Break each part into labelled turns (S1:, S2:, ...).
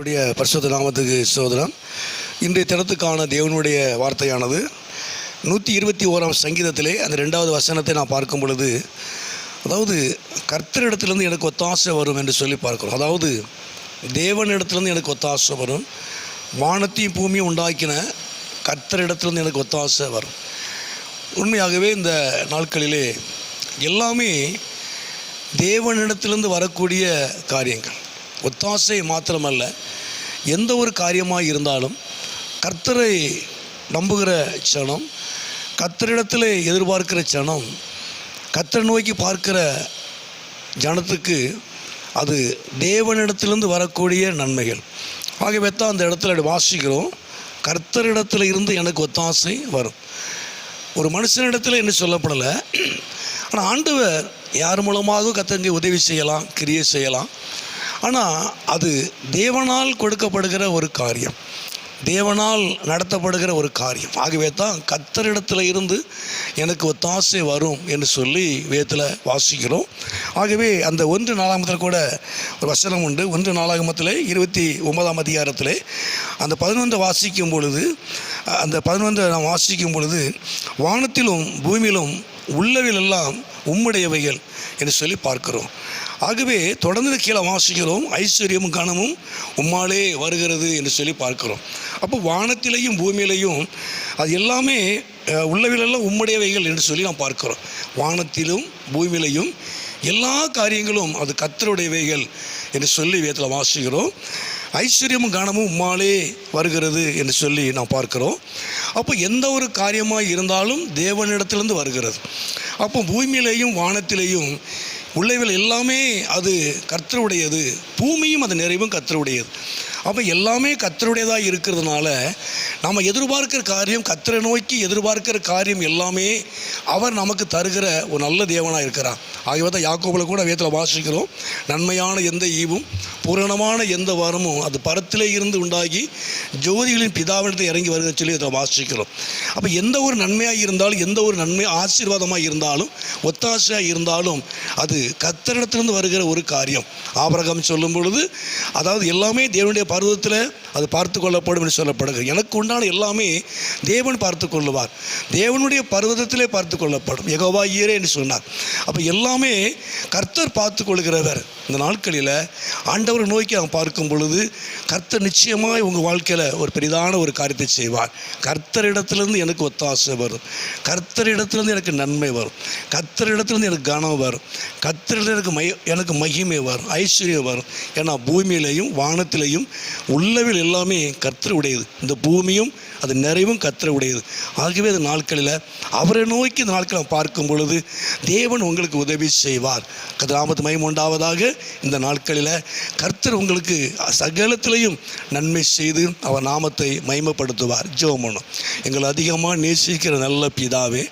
S1: கர்த்தருடைய பரிசுத்த நாமத்துக்கு ஸ்தோத்திரம். இன்றைய தினத்துக்கான தேவனுடைய வார்த்தையானது 121ஆம் சங்கீதத்திலே அந்த 2வது வசனத்தை நான் பார்க்கும் பொழுது, அதாவது கர்த்தரிடத்திலிருந்து எனக்கு ஒத்தாசை வரும் என்று சொல்லி பார்க்கிறோம். அதாவது தேவனிடத்திலிருந்து எனக்கு ஒத்தாசை வரும், வானத்தையும் பூமியும் உண்டாக்கின கர்த்தரிடத்திலிருந்து எனக்கு ஒத்தாசை வரும். உண்மையாகவே இந்த நாட்களிலே எல்லாமே தேவனிடத்திலிருந்து வரக்கூடிய காரியங்கள். ஒத்தாசை மாத்திரமல்ல, எந்த ஒரு காரியமாக இருந்தாலும் கர்த்தரை நம்புகிற சனம், கர்த்தரிடத்தில் எதிர்பார்க்கிற சனம், கர்த்தரை நோக்கி பார்க்கிற ஜனத்துக்கு அது தேவனிடத்திலிருந்து வரக்கூடிய நன்மைகள். ஆகவே தான் அந்த இடத்துல வாசிக்கிறோம், கர்த்தரிடத்தில் இருந்து எனக்கு ஒத்தாசை வரும். ஒரு மனுஷனிடத்தில் என்ன சொல்லப்படலை, ஆனால் ஆண்டவர் யார் மூலமாக கர்த்தருக்கு உதவி செய்யலாம், கிரியை செய்யலாம். ஆனால் அது தேவனால் கொடுக்கப்படுகிற ஒரு காரியம், தேவனால் நடத்தப்படுகிற ஒரு காரியம். ஆகவே தான் கர்த்தரிடத்தில் இருந்து எனக்கு ஒத்தாசை வரும் என்று சொல்லி வேதத்தில் வாசிக்கிறோம். ஆகவே அந்த 1 நாளாகமத்தில் கூட ஒரு வசனம் உண்டு. 1 நாளாகமத்தில் 29ஆம் அதிகாரத்தில் அந்த 11 வாசிக்கும் பொழுது, அந்த 11 நாம் வாசிக்கும் பொழுது, வானத்திலும் பூமியிலும் உள்ளவைகளெல்லாம் உம்முடையவைகள் என்று சொல்லி பார்க்கிறோம். ஆகவே தொடர்ந்து கீழே வாசிக்கிறோம், ஐஸ்வர்யமும் கனமும் உம்மாலே வருகிறது என்று சொல்லி பார்க்கிறோம். அப்போ வானத்திலையும் பூமியிலையும் அது எல்லாமே உள்ளவைகளெல்லாம் உம்முடையவைகள் என்று சொல்லி நாம் பார்க்கிறோம். வானத்திலும் பூமியிலையும் எல்லா காரியங்களும் அது கர்த்தருடையவைகள் என்று சொல்லி வேதத்தில் வாசிக்கிறோம். ஐஸ்வர்யமும் கனமும் உம்மாலே வருகிறது என்று சொல்லி நாம் பார்க்கிறோம். அப்போ எந்த ஒரு காரியமாக இருந்தாலும் தேவனிடத்திலிருந்து வருகிறது. அப்போ பூமியிலையும் வானத்திலையும் உள்ளவைகள் எல்லாமே அது கர்த்தருடையது, பூமியும் அது நிறைவும் கர்த்தருடையது. அப்போ எல்லாமே கர்த்தருடையதாக இருக்கிறதுனால நம்ம எதிர்பார்க்கிற காரியம், கர்த்தரை நோக்கி எதிர்பார்க்கிற காரியம் எல்லாமே அவர் நமக்கு தருகிற ஒரு நல்ல தேவனாக இருக்கிறார். ஆகவே தான் யாக்கோபில் கூட வேதத்தில் வாசிக்கிறோம், நன்மையான எந்த ஈவும் பூரணமான எந்த வரமும் அது பரத்திலே இருந்து உண்டாகி ஜோதிகளின் பிதாவிடத்தை இறங்கி வருகிற சொல்லி இதை வாசிக்கிறோம். அப்போ எந்த ஒரு நன்மையாக இருந்தாலும், எந்த ஒரு நன்மை ஆசீர்வாதமாக இருந்தாலும், ஒத்தாசையாக இருந்தாலும் அது கர்த்தரிடத்திலிருந்து வருகிற ஒரு காரியம். ஆபிரகாம் சொல்லும் பொழுது, அதாவது எல்லாமே தேவனுடைய பர்வதத்தில் அது பார்த்து கொள்ளப்படும் என்று சொல்லப்படுகிறது. எனக்கு உண்டான எல்லாமே தேவன் பார்த்து கொள்ளுவார், தேவனுடைய பர்வதத்திலே பார்த்து கொள்ளப்படும், யெகோவா ஈரே என்று சொன்னார். அப்போ எல்லாமே கர்த்தர் பார்த்து கொள்கிறவர். இந்த நாட்களில் ஆண்டவரை நோக்கி அவங்க பார்க்கும் பொழுது கர்த்தர் நிச்சயமாக உங்கள் வாழ்க்கையில் ஒரு பெரிதான ஒரு காரியத்தை செய்வார். கர்த்தரிடத்திலிருந்து எனக்கு ஒத்தாசை வரும், கர்த்தரிடத்திலிருந்து எனக்கு நன்மை வரும், கர்த்தரிடத்திலிருந்து எனக்கு கனம் வரும், கர்த்தரிடத்தில் எனக்கு மகிமை வரும், ஐஸ்வர்யம் வரும். ஏன்னா பூமியிலையும் வானத்திலையும் உள்ளவில் எல்லாமே கர்த்தர் உடையது, இந்த பூமியும் அது நிறைவும் கர்த்தர் உடையது. ஆகவே இந்த நாட்களில் அவரை நோக்கி இந்த நாட்களை பார்க்கும் பொழுது தேவன் உங்களுக்கு உதவி செய்வார். நாமத்து மகிமை உண்டாவதாக. இந்த நாட்களில் கர்த்தர் உங்களுக்கு சகலத்திலையும் நன்மை செய்து அவர் நாமத்தை மகிமைப்படுத்துவார். ஜெபம் பண்ணும். எங்களை அதிகமாக நேசிக்கிற நல்ல பிதாவே,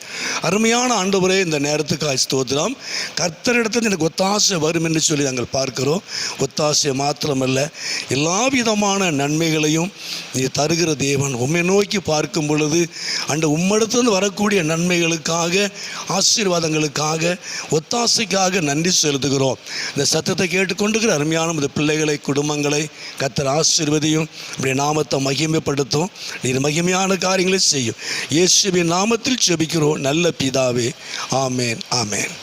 S1: அருமையான ஆண்டவரே, இந்த நேரத்துக்கு ஸ்தோத்திரம். கர்த்தரிடத்தில் எனக்கு ஒத்தாசை வரும் என்று சொல்லி நாங்கள் பார்க்கிறோம். ஒத்தாசை மாத்திரமல்ல, எல்லா விதமான நன்மைகளையும் நீ தருகிற தேவன். உம்மை நோக்கி பார்க்கும் பொழுது அந்த உம்மிடத்திலிருந்து வரக்கூடிய நன்மைகளுக்காக, ஆசீர்வாதங்களுக்காக, ஒத்தாசைக்காக நன்றி செலுத்துகிறோம். இந்த சத்தத்தை கேட்டுக்கொண்டுகிற அருமையான இந்த பிள்ளைகளை, குடும்பங்களை கர்த்தர் ஆசீர்வதியும், இப்படி நாமத்தை மகிமைப்படுத்தும். நீர் மகிமையான காரியங்களை செய்யும். இயேசுவின் நாமத்தில் ஜெபிக்கிறோம் நல்ல பிதாவே. ஆமேன், ஆமேன்.